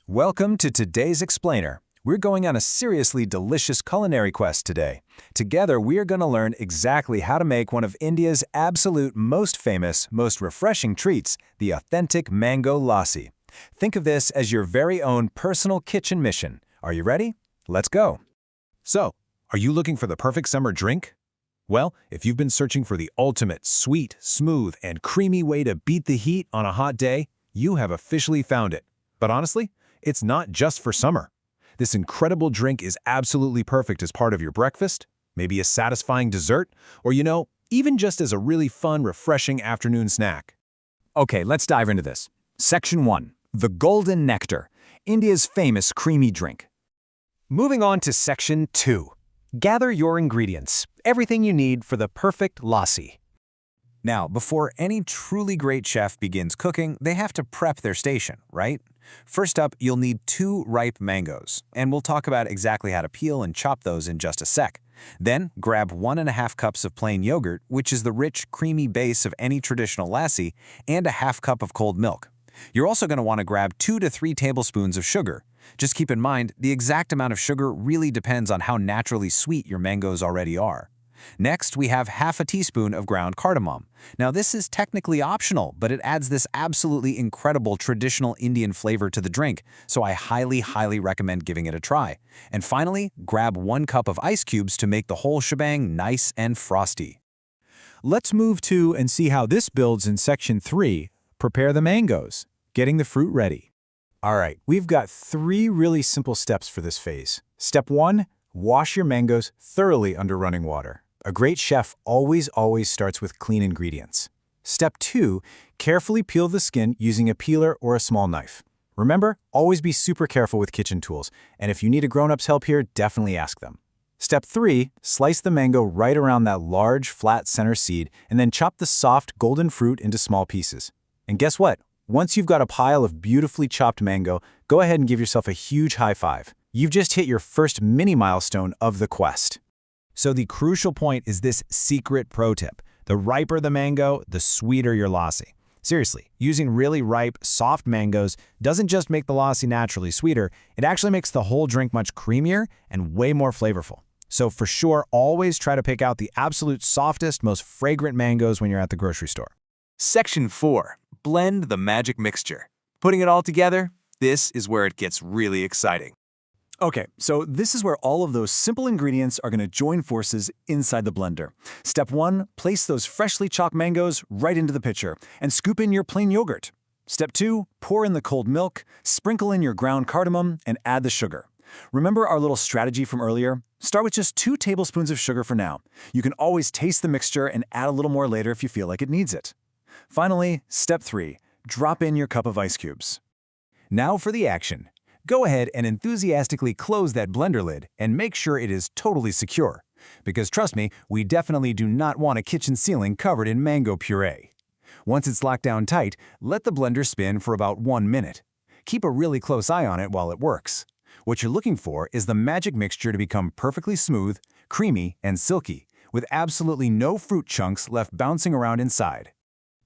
Welcome to today's Explainer. We're going on a seriously delicious culinary quest today. Together, we are going to learn exactly how to make one of India's absolute most famous, most refreshing treats, the authentic mango lassi. Think of this as your very own personal kitchen mission. Are you ready? Let's go. So, are you looking for the perfect summer drink? Well, if you've been searching for the ultimate sweet, smooth, and creamy way to beat the heat on a hot day, you have officially found it. But honestly, it's not just for summer. This incredible drink is absolutely perfect as part of your breakfast, maybe a satisfying dessert, or even just as a really fun, refreshing afternoon snack. Okay, let's dive into this. Section 1. The Golden Nectar, India's famous creamy drink. Moving on to Section 2. Gather your ingredients, everything you need for the perfect lassi. Now, before any truly great chef begins cooking, they have to prep their station, right? First up, you'll need 2 ripe mangoes, and we'll talk about exactly how to peel and chop those in just a sec. Then, grab 1½ cups of plain yogurt, which is the rich, creamy base of any traditional lassi, and ½ cup of cold milk. You're also going to want to grab 2 to 3 tablespoons of sugar. Just keep in mind, the exact amount of sugar really depends on how naturally sweet your mangoes already are. Next, we have ½ teaspoon of ground cardamom. Now, this is technically optional, but it adds this absolutely incredible traditional Indian flavor to the drink, so I highly recommend giving it a try. And finally, grab 1 cup of ice cubes to make the whole shebang nice and frosty. Let's move to and see how this builds in Section 3, prepare the mangoes, getting the fruit ready. All right, we've got 3 really simple steps for this phase. Step 1, wash your mangoes thoroughly under running water. A great chef always starts with clean ingredients. Step 2, carefully peel the skin using a peeler or a small knife. Remember, always be super careful with kitchen tools, and if you need a grown-up's help here, definitely ask them. Step 3, slice the mango right around that large, flat center seed, and then chop the soft, golden fruit into small pieces. And guess what? Once you've got a pile of beautifully chopped mango, go ahead and give yourself a huge high five. You've just hit your first mini milestone of the quest. So the crucial point is this secret pro tip. The riper the mango, the sweeter your lassi. Seriously, using really ripe, soft mangoes doesn't just make the lassi naturally sweeter, it actually makes the whole drink much creamier and way more flavorful. So for sure, always try to pick out the absolute softest, most fragrant mangoes when you're at the grocery store. Section 4. Blend the magic mixture. Putting it all together, this is where it gets really exciting. Okay, so this is where all of those simple ingredients are going to join forces inside the blender. Step 1, place those freshly chopped mangoes right into the pitcher and scoop in your plain yogurt. Step 2, pour in the cold milk, sprinkle in your ground cardamom, and add the sugar. Remember our little strategy from earlier? Start with just 2 tablespoons of sugar for now. You can always taste the mixture and add a little more later if you feel like it needs it. Finally, step 3, drop in your cup of ice cubes. Now for the action. Go ahead and enthusiastically close that blender lid and make sure it is totally secure. Because trust me, we definitely do not want a kitchen ceiling covered in mango puree. Once it's locked down tight, let the blender spin for about 1 minute. Keep a really close eye on it while it works. What you're looking for is the magic mixture to become perfectly smooth, creamy, and silky, with absolutely no fruit chunks left bouncing around inside.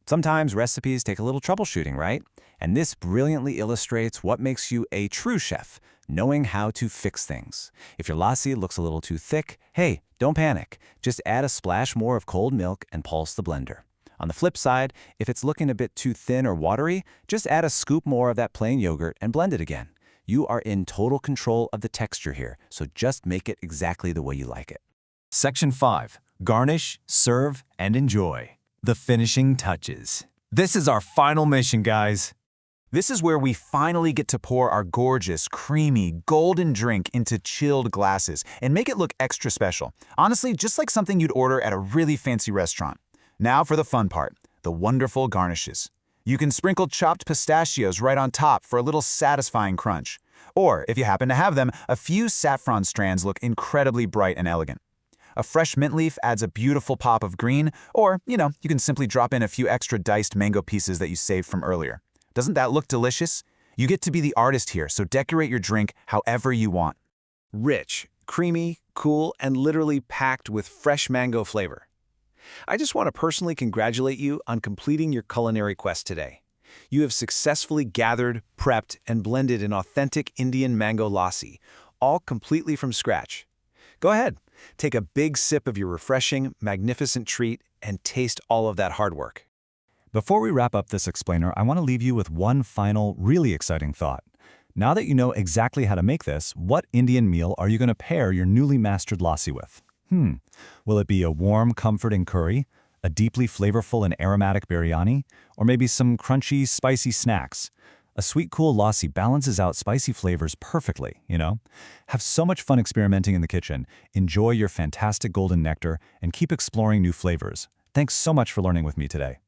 Sometimes recipes take a little troubleshooting, right? And this brilliantly illustrates what makes you a true chef, knowing how to fix things. If your lassi looks a little too thick, hey, don't panic. Just add a splash more of cold milk and pulse the blender. On the flip side, if it's looking a bit too thin or watery, just add a scoop more of that plain yogurt and blend it again. You are in total control of the texture here, so just make it exactly the way you like it. Section 5. Garnish, serve, and enjoy. The finishing touches. This is our final mission, guys. This is where we finally get to pour our gorgeous, creamy, golden drink into chilled glasses and make it look extra special. Honestly, just like something you'd order at a really fancy restaurant. Now for the fun part, the wonderful garnishes. You can sprinkle chopped pistachios right on top for a little satisfying crunch. Or, if you happen to have them, a few saffron strands look incredibly bright and elegant. A fresh mint leaf adds a beautiful pop of green, or, you can simply drop in a few extra diced mango pieces that you saved from earlier. Doesn't that look delicious? You get to be the artist here, so decorate your drink however you want. Rich, creamy, cool, and literally packed with fresh mango flavor. I just want to personally congratulate you on completing your culinary quest today. You have successfully gathered, prepped, and blended an authentic Indian Mango Lassi, all completely from scratch. Go ahead, take a big sip of your refreshing, magnificent treat and taste all of that hard work. Before we wrap up this explainer, I want to leave you with one final, really exciting thought. Now that you know exactly how to make this, what Indian meal are you going to pair your newly mastered lassi with? Will it be a warm, comforting curry, a deeply flavorful and aromatic biryani, or maybe some crunchy, spicy snacks? A sweet, cool lassi balances out spicy flavors perfectly, you know? Have so much fun experimenting in the kitchen, enjoy your fantastic golden nectar, and keep exploring new flavors. Thanks so much for learning with me today.